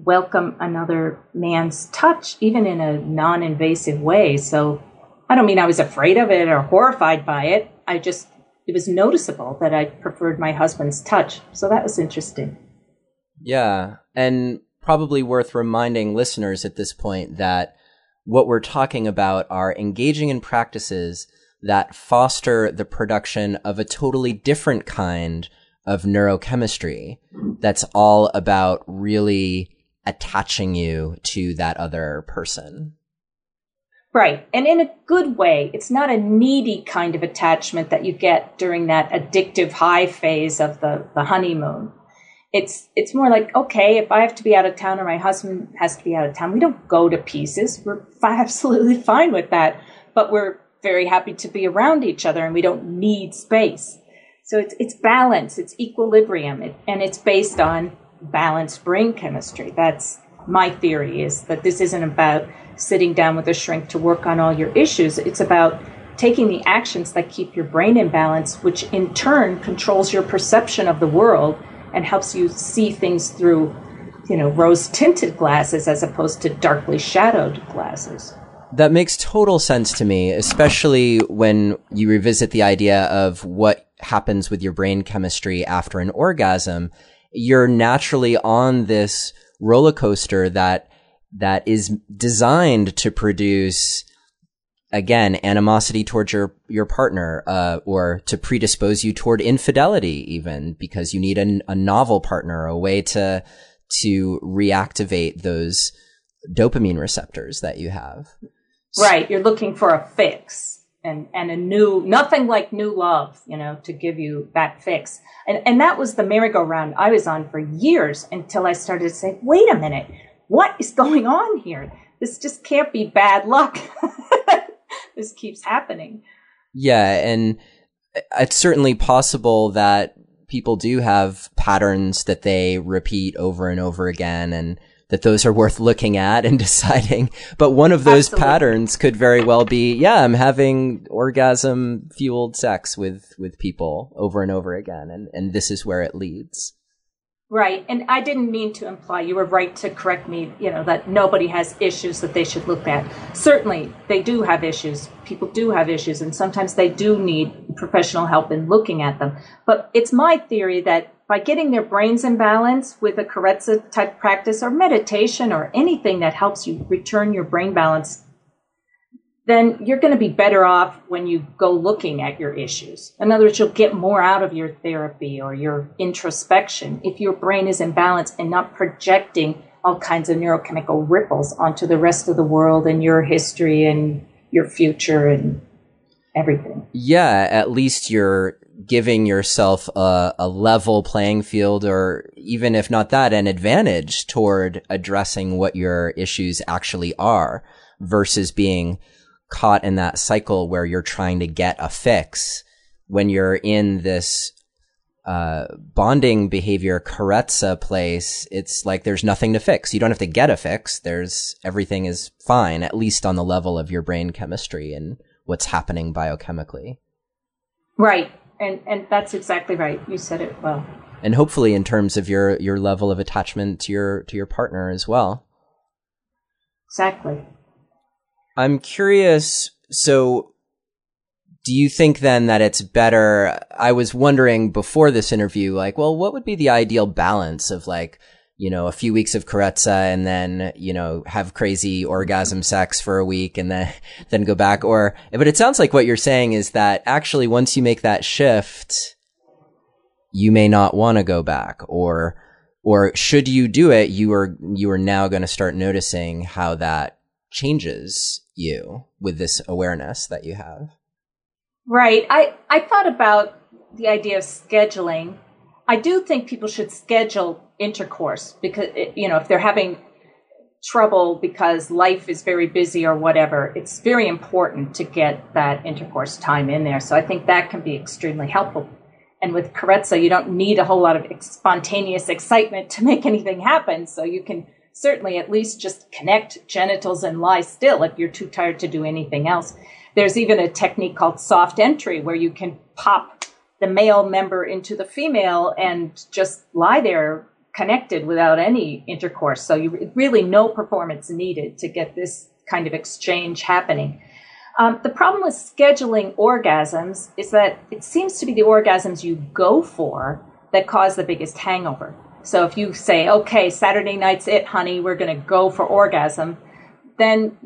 S2: welcome another man's touch, even in a non-invasive way. So I don't mean I was afraid of it or horrified by it. It was noticeable that I preferred my husband's touch. So that was interesting.
S1: Yeah. And probably worth reminding listeners at this point that what we're talking about are engaging in practices that foster the production of a totally different kind of neurochemistry that's all about really attaching you to that other person.
S2: Right. And in a good way. It's not a needy kind of attachment that you get during that addictive high phase of the honeymoon. It's more like, okay, if I have to be out of town or my husband has to be out of town, we don't go to pieces. We're absolutely fine with that. But we're very happy to be around each other and we don't need space. So it's balance, it's equilibrium, and it's based on balanced brain chemistry. That's my theory, is that this isn't about sitting down with a shrink to work on all your issues. It's about taking the actions that keep your brain in balance, which in turn controls your perception of the world and helps you see things through, rose-tinted glasses as opposed to darkly shadowed glasses.
S1: That makes total sense to me, especially when you revisit the idea of what happens with your brain chemistry after an orgasm. You're naturally on this roller coaster that is designed to produce, again, animosity towards your partner, or to predispose you toward infidelity even, because you need a novel partner, a way to reactivate those dopamine receptors that you have.
S2: Right. You're looking for a fix and nothing like new love, to give you that fix. And that was the merry-go-round I was on for years until I started to say, wait a minute, what is going on here? This just can't be bad luck. This keeps happening. Yeah.
S1: And it's certainly possible that people do have patterns that they repeat over and over again, and that those are worth looking at and deciding. But one of those patterns could very well be, I'm having orgasm fueled sex with people over and over again. And this is where it leads.
S2: Right. And I didn't mean to imply, you were right to correct me, that nobody has issues that they should look at. Certainly they do have issues. People do have issues. And sometimes they do need professional help in looking at them. But it's my theory that by getting their brains in balance with a karezza type practice or meditation or anything that helps you return your brain balance, then you're going to be better off when you go looking at your issues. In other words, you'll get more out of your therapy or your introspection if your brain is in balance and not projecting all kinds of neurochemical ripples onto the rest of the world and your history and your future and everything.
S1: Yeah, at least you're giving yourself a level playing field, or even if not that, an advantage toward addressing what your issues actually are, versus being caught in that cycle where you're trying to get a fix. When you're in this bonding behavior karezza place, it's like there's nothing to fix. You don't have to get a fix. Everything is fine, at least on the level of your brain chemistry and what's happening biochemically.
S2: Right. And that's exactly right. You said it well.
S1: And hopefully in terms of your level of attachment to your partner as well.
S2: Exactly.
S1: I'm curious, so do you think then that it's better? I was wondering before this interview, like, well, what would be the ideal balance of like a few weeks of karezza and then, have crazy orgasm sex for a week and then go back. But it sounds like what you're saying is that actually once you make that shift, you may not want to go back, or should you do it, you are now going to start noticing how that changes you with this awareness that you have.
S2: Right. I thought about the idea of scheduling. I do think people should schedule intercourse because, if they're having trouble because life is very busy or whatever, it's very important to get that intercourse time in there. So I think that can be extremely helpful. And with karezza, you don't need a whole lot of spontaneous excitement to make anything happen. So you can certainly at least just connect genitals and lie still if you're too tired to do anything else. There's even a technique called soft entry where you can pop the male member into the female and just lie there connected without any intercourse. So you really no performance needed to get this kind of exchange happening. The problem with scheduling orgasms is that it seems to be the orgasms you go for that cause the biggest hangover. So if you say, okay, Saturday night's it, honey, we're going to go for orgasm, then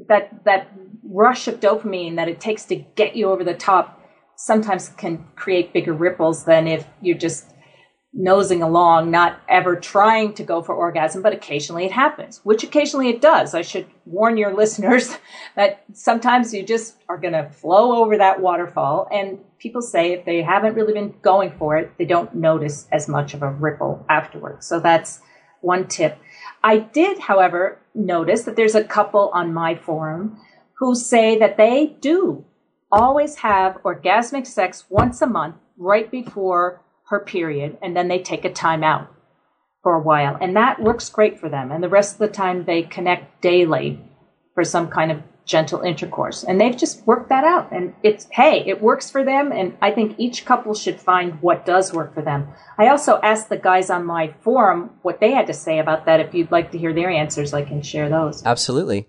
S2: that rush of dopamine that it takes to get you over the top sometimes can create bigger ripples than if you're just nosing along, not ever trying to go for orgasm, but occasionally it happens, which occasionally it does. I should warn your listeners that sometimes you just are going to flow over that waterfall. And people say if they haven't really been going for it, they don't notice as much of a ripple afterwards. So that's one tip. I did, however, notice that there's a couple on my forum who say that they do always have orgasmic sex once a month right before her period, and then they take a time out for a while. And that works great for them. And the rest of the time they connect daily for some kind of gentle intercourse. And they've just worked that out. And it works for them. And I think each couple should find what does work for them. I also asked the guys on my forum what they had to say about that. If you'd like to hear their answers, I can share those.
S1: Absolutely.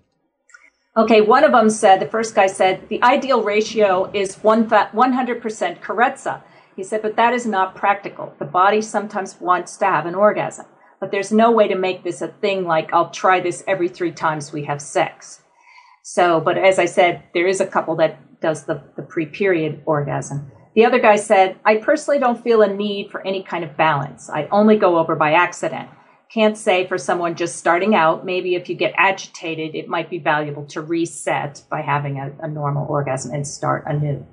S2: Okay, one of them said, the first guy said, the ideal ratio is 100% karezza. He said, but that is not practical. The body sometimes wants to have an orgasm, but there's no way to make this a thing like I'll try this every 3 times we have sex. So, but as I said, there is a couple that does the pre-period orgasm. The other guy said, I personally don't feel a need for any kind of balance. I only go over by accident. Can't say for someone just starting out, maybe if you get agitated, it might be valuable to reset by having a normal orgasm and start anew.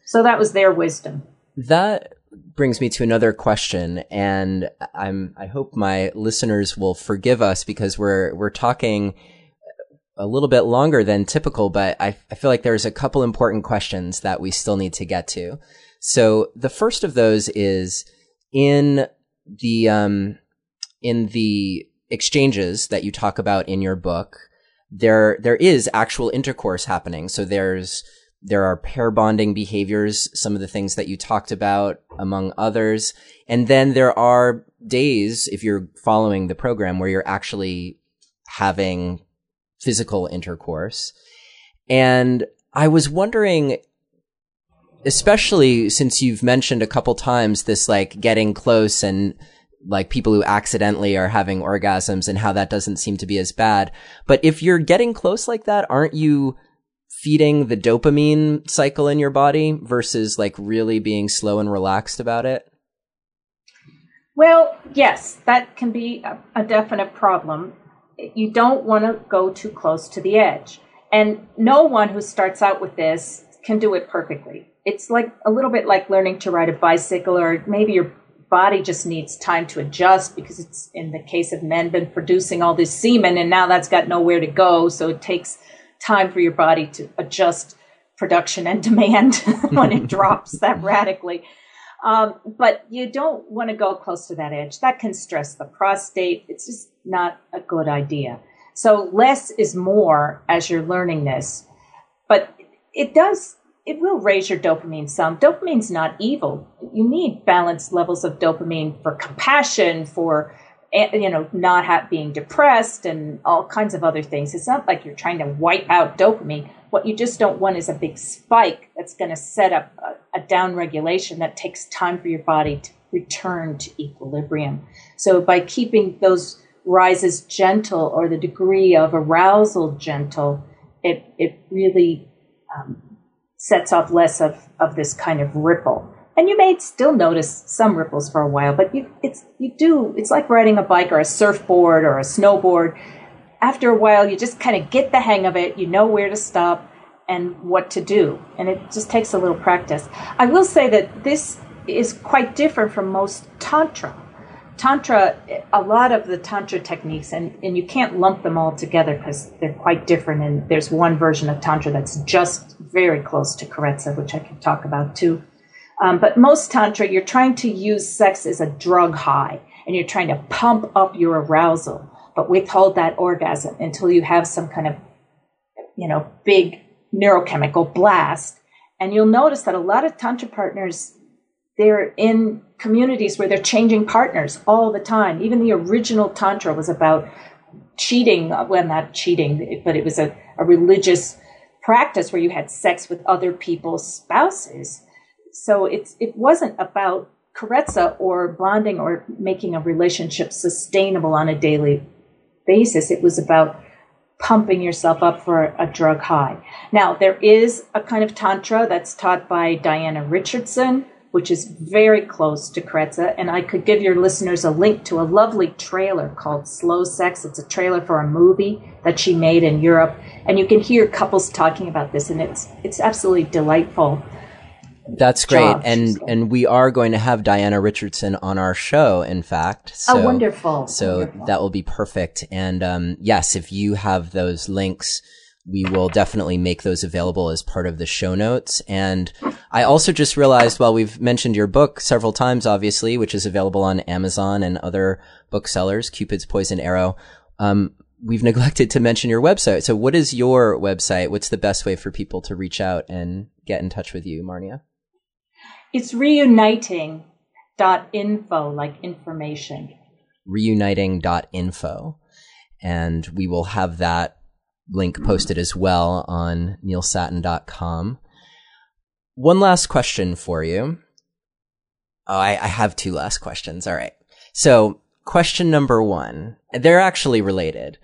S2: So that was their wisdom.
S1: That brings me to another question, and I hope my listeners will forgive us because we're talking a little bit longer than typical, but I feel like there's a couple important questions that we still need to get to. So the first of those is in the exchanges that you talk about in your book, there is actual intercourse happening. So there are pair bonding behaviors, some of the things that you talked about, among others. And then there are days, if you're following the program, where you're actually having physical intercourse. And I was wondering, especially since you've mentioned a couple times this like getting close and like people who accidentally are having orgasms and how that doesn't seem to be as bad. But if you're getting close like that, aren't you feeding the dopamine cycle in your body versus like really being slow and relaxed about it?
S2: Well, yes, that can be a definite problem. You don't want to go too close to the edge. And no one who starts out with this can do it perfectly. It's like a little bit like learning to ride a bicycle, or maybe your body just needs time to adjust because it's, in the case of men, been producing all this semen and now that's got nowhere to go. So it takes time for your body to adjust production and demand when it drops that radically. But you don't want to go close to that edge. That can stress the prostate. It's just not a good idea. So less is more as you're learning this. But it will raise your dopamine some. Dopamine's not evil. You need balanced levels of dopamine for compassion, for not being depressed and all kinds of other things. It's not like you're trying to wipe out dopamine. What you just don't want is a big spike that's going to set up a down regulation that takes time for your body return to equilibrium. So by keeping those rises gentle or the degree of arousal gentle, it really sets off less of this kind of ripple. And you may still notice some ripples for a while, but it's like riding a bike or a surfboard or a snowboard. After a while, you just kind of get the hang of it. You know where to stop and what to do. And it just takes a little practice. I will say that this is quite different from most Tantra. Tantra, a lot of the Tantra techniques, and you can't lump them all together because they're quite different. And there's one version of Tantra that's just very close to karezza, which I can talk about too. But most Tantra, you're trying to use sex as a drug high, and you're trying to pump up your arousal, but withhold that orgasm until you have some kind of, big neurochemical blast. And you'll notice that a lot of Tantra partners, they're in communities where they're changing partners all the time. Even the original Tantra was about cheating. Well, not cheating, but it was a religious practice where you had sex with other people's spouses. So it wasn't about karezza or bonding or making a relationship sustainable on a daily basis. It was about pumping yourself up for a drug high. Now, there is a kind of Tantra that's taught by Diana Richardson, which is very close to karezza. And I could give your listeners a link to a lovely trailer called Slow Sex. It's a trailer for a movie that she made in Europe. And you can hear couples talking about this, and it's absolutely delightful.
S1: That's great. And we are going to have Diana Richardson on our show, in fact. So,
S2: wonderful.
S1: So wonderful. That will be perfect. And yes, if you have those links, we will definitely make those available as part of the show notes. And I also just realized, while we've mentioned your book several times, obviously, which is available on Amazon and other booksellers, Cupid's Poison Arrow, we've neglected to mention your website. So what is your website? What's the best way for people to reach out and get in touch with you, Marnia?
S2: It's reuniting.info, like information.
S1: Reuniting.info. And we will have that link posted as well on neilsattin.com. One last question for you. Oh, I have two last questions. All right. So question number one, they're actually related,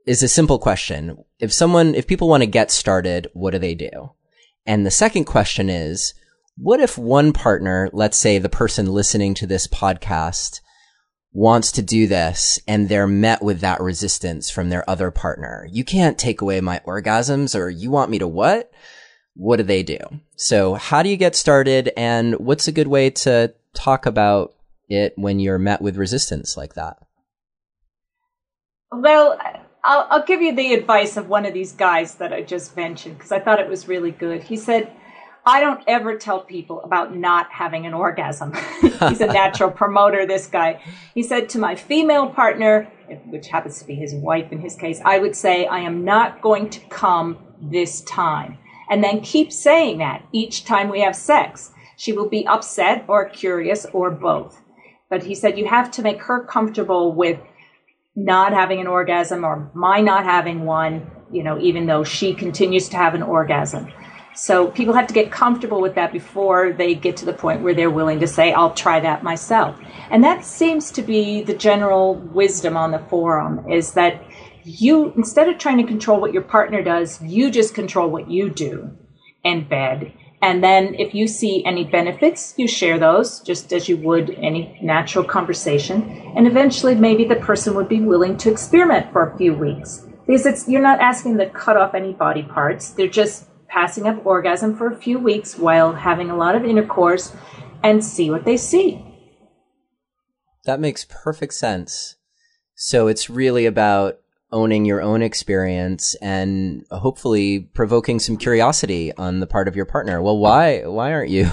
S1: is a simple question. If people want to get started, what do they do? And the second question is, what if one partner, let's say the person listening to this podcast, wants to do this and they're met with that resistance from their other partner? You can't take away my orgasms, or you want me to what? What do they do? So how do you get started, and what's a good way to talk about it when you're met with resistance like that?
S2: Well, I'll give you the advice of one of these guys that I just mentioned, because I thought it was really good. He said, I don't ever tell people about not having an orgasm. He's a natural promoter, this guy. He said, to my female partner, which happens to be his wife in his case, I would say, I am not going to come this time. And then keep saying that each time we have sex. She will be upset or curious or both. But he said, you have to make her comfortable with not having an orgasm, or my not having one, even though she continues to have an orgasm. So people have to get comfortable with that before they get to the point where they're willing to say, I'll try that myself. And that seems to be the general wisdom on the forum, is that you, instead of trying to control what your partner does, you just control what you do in bed. And then if you see any benefits, you share those just as you would any natural conversation. And eventually maybe the person would be willing to experiment for a few weeks. Because you're not asking them to cut off any body parts. They're just passing up orgasm for a few weeks while having a lot of intercourse, and see what they see.
S1: That makes perfect sense. So it's really about owning your own experience and hopefully provoking some curiosity on the part of your partner. Well, why aren't you?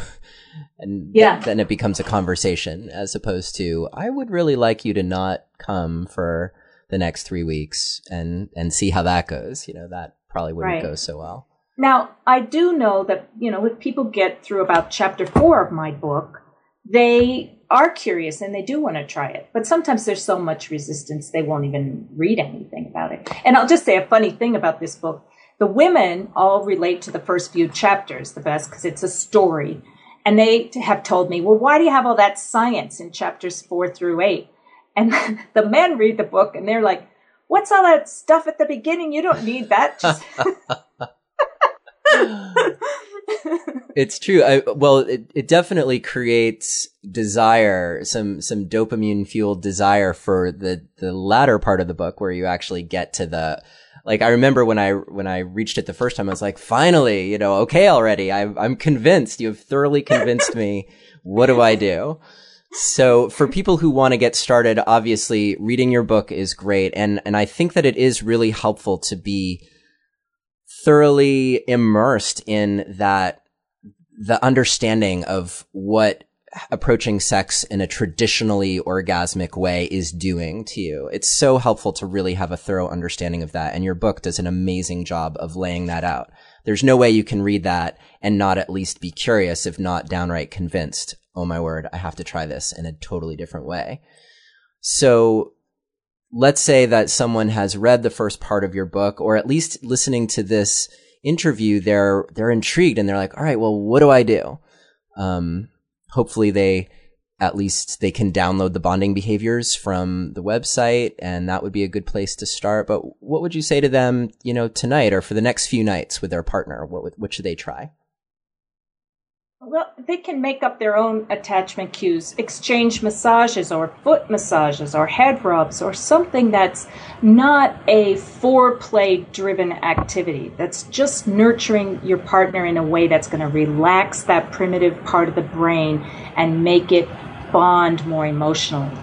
S1: And then it becomes a conversation, as opposed to, I would really like you to not come for the next 3 weeks and see how that goes. That probably wouldn't go so well.
S2: Now, I do know that, if people get through about chapter 4 of my book, they are curious and they do want to try it. But sometimes there's so much resistance, they won't even read anything about it. And I'll just say a funny thing about this book. The women all relate to the first few chapters the best because it's a story. And they have told me, well, why do you have all that science in chapters 4 through 8? And the men read the book and they're like, what's all that stuff at the beginning? You don't need that. Just
S1: It's true. It definitely creates desire, some dopamine fueled desire for the latter part of the book where you actually get to I remember when I reached it the first time, I was like, finally, okay already. I'm convinced. You have thoroughly convinced me. What do I do? So for people who want to get started, obviously reading your book is great. And I think that it is really helpful to be thoroughly immersed in the understanding of what approaching sex in a traditionally orgasmic way is doing to you. It's so helpful to really have a thorough understanding of that. And your book does an amazing job of laying that out. There's no way you can read that and not at least be curious, if not downright convinced. Oh my word, I have to try this in a totally different way. So let's say that someone has read the first part of your book, or at least listening to this interview, they're intrigued and they're like, all right, well, what do I do? Hopefully they can download the bonding behaviors from the website, and that would be a good place to start. But what would you say to them, tonight or for the next few nights with their partner? What should they try?
S2: Well, they can make up their own attachment cues, exchange massages or foot massages or head rubs or something that's not a foreplay-driven activity, that's just nurturing your partner in a way that's going to relax that primitive part of the brain and make it bond more emotionally.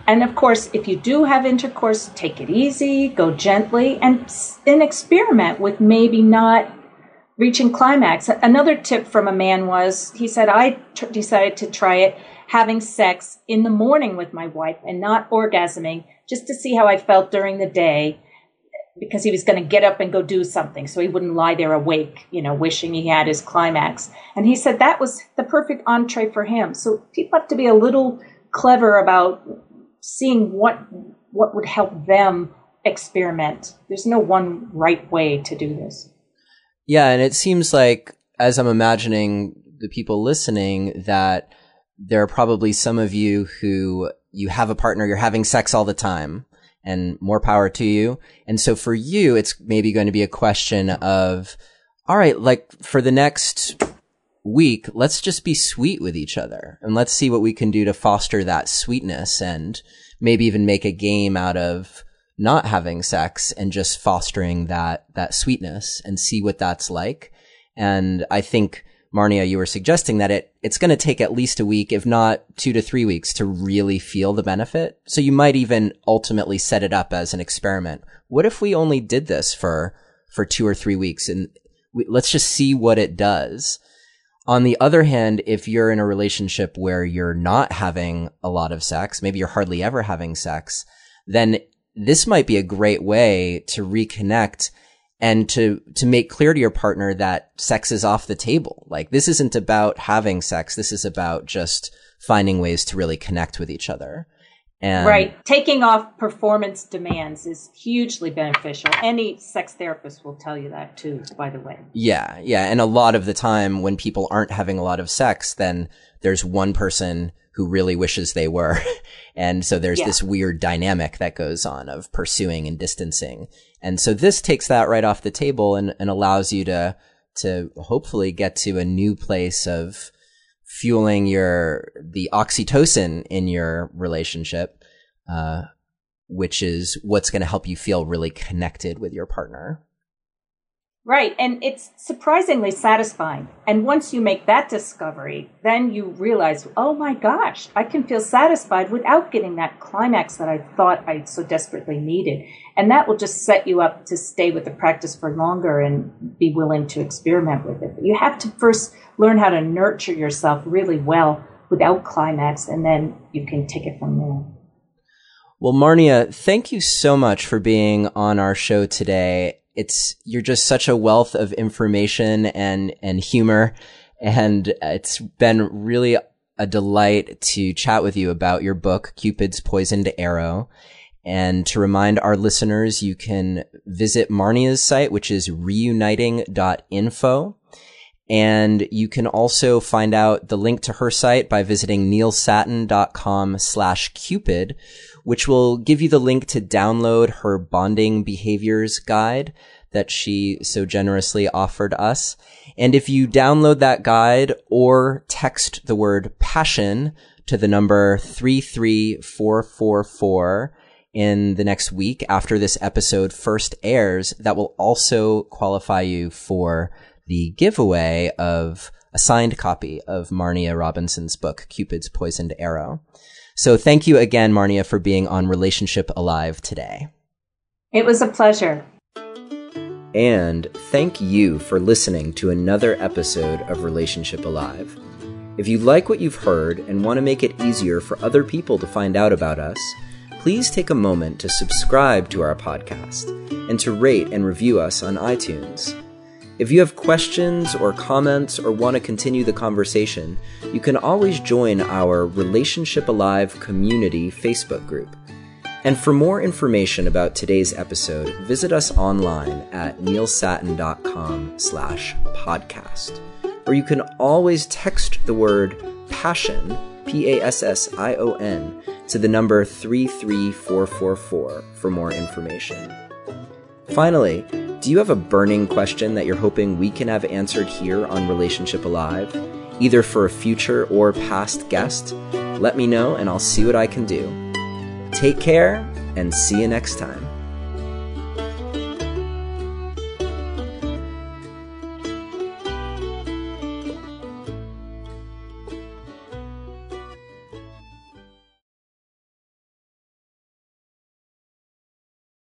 S2: And of course, if you do have intercourse, take it easy, go gently, and experiment with maybe not reaching climax. Another tip from a man was, he said, I decided to try it having sex in the morning with my wife and not orgasming, just to see how I felt during the day, because he was going to get up and go do something so he wouldn't lie there awake, wishing he had his climax. And he said that was the perfect entree for him. So people have to be a little clever about seeing what would help them experiment. There's no one right way to do this.
S1: Yeah, and it seems like, as I'm imagining the people listening, that there are probably some of you who you have a partner, you're having sex all the time, and more power to you. And so for you, it's maybe going to be a question of, all right, for the next week, let's just be sweet with each other, and let's see what we can do to foster that sweetness, and maybe even make a game out of not having sex and just fostering that sweetness, and see what that's like. And I think, Marnia, you were suggesting that it's going to take at least a week, if not 2 to 3 weeks, to really feel the benefit. So you might even ultimately set it up as an experiment. What if we only did this for 2 or 3 weeks, and let's just see what it does? On the other hand, if you're in a relationship where you're not having a lot of sex, maybe you're hardly ever having sex, then this might be a great way to reconnect and to make clear to your partner that sex is off the table. This isn't about having sex. This is about just finding ways to really connect with each other. And
S2: right. Taking off performance demands is hugely beneficial. Any sex therapist will tell you that too, by the way.
S1: Yeah. Yeah. And a lot of the time when people aren't having a lot of sex, then there's one person who really wishes they were. And so there's this weird dynamic that goes on of pursuing and distancing. And so this takes that right off the table and allows you to hopefully get to a new place of fueling the oxytocin in your relationship, which is what's going to help you feel really connected with your partner.
S2: Right. And it's surprisingly satisfying. And once you make that discovery, then you realize, oh my gosh, I can feel satisfied without getting that climax that I thought I so desperately needed. And that will just set you up to stay with the practice for longer and be willing to experiment with it. But you have to first learn how to nurture yourself really well without climax, and then you can take it from there.
S1: Well, Marnia, thank you so much for being on our show today. You're just such a wealth of information and humor, and it's been really a delight to chat with you about your book, Cupid's Poisoned Arrow. And to remind our listeners, you can visit Marnia's site, which is reuniting.info. And you can also find out the link to her site by visiting neilsatin.com/Cupid, which will give you the link to download her bonding behaviors guide that she so generously offered us. And if you download that guide or text the word passion to the number 33444 in the next week after this episode first airs, that will also qualify you for the giveaway of a signed copy of Marnia Robinson's book, Cupid's Poisoned Arrow. So thank you again, Marnia, for being on Relationship Alive today.
S2: It was a pleasure.
S1: And thank you for listening to another episode of Relationship Alive. If you like what you've heard and want to make it easier for other people to find out about us, please take a moment to subscribe to our podcast and to rate and review us on iTunes. If you have questions or comments or want to continue the conversation, you can always join our Relationship Alive community Facebook group. And for more information about today's episode, visit us online at neilsatin.com/podcast. Or you can always text the word passion, PASSION, to the number 33444 for more information. Finally, do you have a burning question that you're hoping we can have answered here on Relationship Alive, either for a future or past guest? Let me know and I'll see what I can do. Take care and see you next time.